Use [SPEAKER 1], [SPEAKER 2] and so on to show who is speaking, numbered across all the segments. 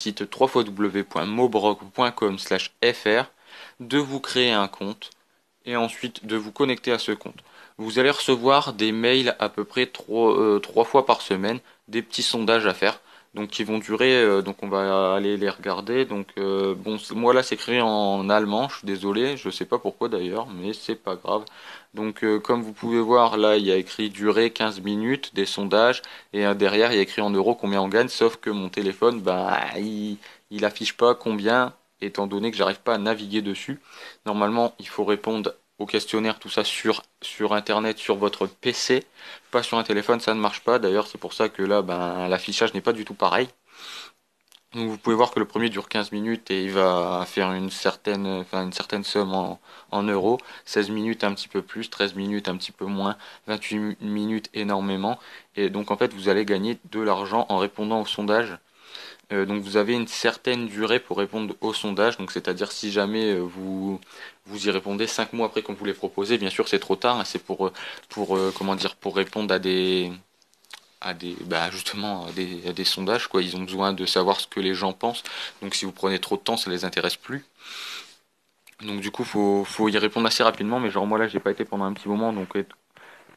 [SPEAKER 1] site www.mobrog.com/fr, de vous créer un compte et ensuite de vous connecter à ce compte. Vous allez recevoir des mails à peu près trois fois par semaine, des petits sondages à faire, donc qui vont durer, donc on va aller les regarder. Donc bon, moi là c'est écrit en allemand, je suis désolé, je sais pas pourquoi d'ailleurs, mais c'est pas grave. Donc comme vous pouvez voir là, il y a écrit durée 15 minutes des sondages et derrière il y a écrit en euros combien on gagne, sauf que mon téléphone, bah il affiche pas combien, étant donné que j'arrive pas à naviguer dessus. Normalement, il faut répondre au questionnaire, tout ça sur internet, sur votre PC, pas sur un téléphone, ça ne marche pas. D'ailleurs, c'est pour ça que là, ben, l'affichage n'est pas du tout pareil. Donc vous pouvez voir que le premier dure 15 minutes et il va faire une certaine somme en euros. 16 minutes un petit peu plus, 13 minutes un petit peu moins, 28 minutes énormément. Et donc en fait vous allez gagner de l'argent en répondant au sondage. Donc vous avez une certaine durée pour répondre au sondage, donc c'est-à-dire si jamais vous y répondez 5 mois après qu'on vous l'ait proposé, bien sûr c'est trop tard, hein, c'est comment dire, pour répondre justement à des sondages quoi. Ils ont besoin de savoir ce que les gens pensent, donc si vous prenez trop de temps ça les intéresse plus. Donc du coup faut y répondre assez rapidement, mais genre moi là j'ai pas été pendant un petit moment, donc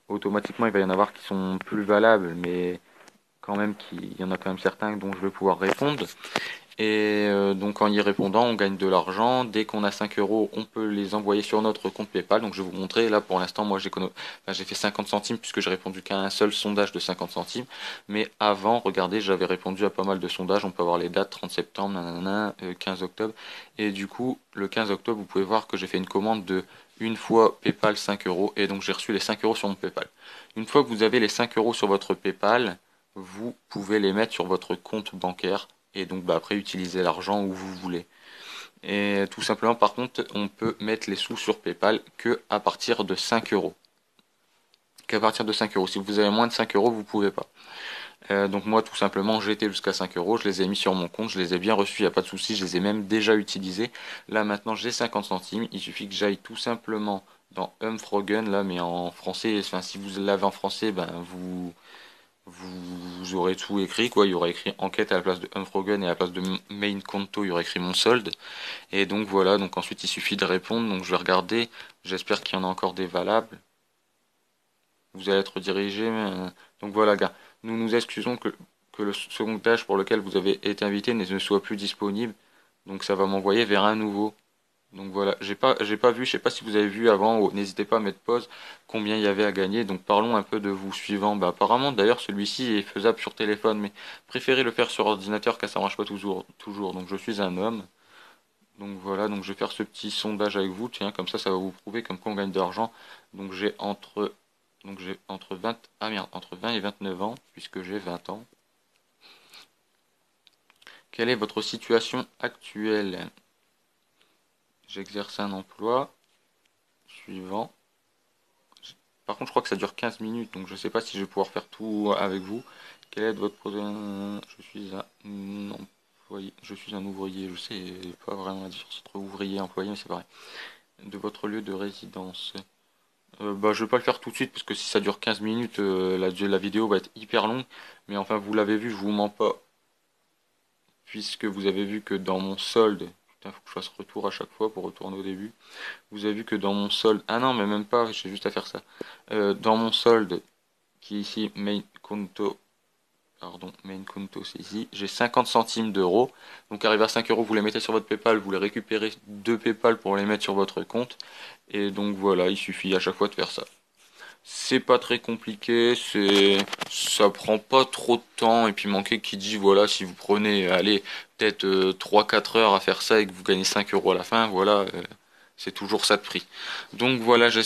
[SPEAKER 1] automatiquement il va y en avoir qui sont plus valables, mais quand même qu'il y en a quand même certains dont je vais pouvoir répondre. Et donc en y répondant, on gagne de l'argent. Dès qu'on a 5 euros, on peut les envoyer sur notre compte PayPal. Donc je vais vous montrer. Là pour l'instant, moi j'ai fait 50 centimes puisque j'ai répondu qu'à un seul sondage de 50 centimes. Mais avant, regardez, j'avais répondu à pas mal de sondages. On peut avoir les dates 30 septembre, nanana, 15 octobre. Et du coup, le 15 octobre, vous pouvez voir que j'ai fait une commande de une fois PayPal 5 euros. Et donc j'ai reçu les 5 euros sur mon PayPal. Une fois que vous avez les 5 euros sur votre PayPal, vous pouvez les mettre sur votre compte bancaire et donc bah, après utiliser l'argent où vous voulez. Et tout simplement par contre on peut mettre les sous sur PayPal que à partir de 5 euros. Qu'à partir de 5 euros. Si vous avez moins de 5 euros, vous pouvez pas. Donc moi tout simplement j'ai été jusqu'à 5 euros, je les ai mis sur mon compte, je les ai bien reçus, il n'y a pas de souci, je les ai même déjà utilisés. Là maintenant j'ai 50 centimes, il suffit que j'aille tout simplement dans Umfrogen là, mais en français, enfin si vous l'avez en français, ben vous aurez tout écrit, quoi. Il y aura écrit enquête à la place de Unfrogen et à la place de main conto, il y aura écrit mon solde. Et donc voilà, donc ensuite il suffit de répondre. Donc je vais regarder, j'espère qu'il y en a encore des valables. Vous allez être redirigé. Donc voilà, gars, nous nous excusons que le second tâche pour lequel vous avez été invité ne soit plus disponible. Donc ça va m'envoyer vers un nouveau. Donc voilà, j'ai pas vu, je sais pas si vous avez vu avant, n'hésitez pas à mettre pause, combien il y avait à gagner. Donc parlons un peu de vous suivant. Bah apparemment d'ailleurs celui-ci est faisable sur téléphone, mais préférez le faire sur ordinateur car ça marche pas toujours. Donc je suis un homme. Donc voilà, donc je vais faire ce petit sondage avec vous, tiens, comme ça va vous prouver comme quoi on gagne de l'argent. Donc j'ai entre 20 ah merde, entre 20 et 29 ans, puisque j'ai 20 ans. Quelle est votre situation actuelle? J'exerce un emploi. Suivant. Par contre, je crois que ça dure 15 minutes, donc je sais pas si je vais pouvoir faire tout avec vous. Quel est votre Je suis un employé. Je suis un ouvrier. Je sais pas vraiment la différence entre ouvrier et employé, mais c'est pareil. De votre lieu de résidence. Bah, je vais pas le faire tout de suite parce que si ça dure 15 minutes, la vidéo va être hyper longue. Mais enfin, vous l'avez vu, je vous mens pas. Puisque vous avez vu que dans mon solde, putain, faut que je fasse retour à chaque fois pour retourner au début. Vous avez vu que dans mon solde, ah non, mais même pas, j'ai juste à faire ça. Dans mon solde, qui est ici, main conto, c'est ici, j'ai 50 centimes d'euros. Donc arrivé à 5 euros, vous les mettez sur votre PayPal, vous les récupérez de PayPal pour les mettre sur votre compte. Et donc voilà, il suffit à chaque fois de faire ça. C'est pas très compliqué, ça prend pas trop de temps. Et puis manquer qui dit voilà, si vous prenez, allez, peut-être 3-4 heures à faire ça et que vous gagnez 5 euros à la fin, voilà, c'est toujours ça de prix. Donc voilà, j'espère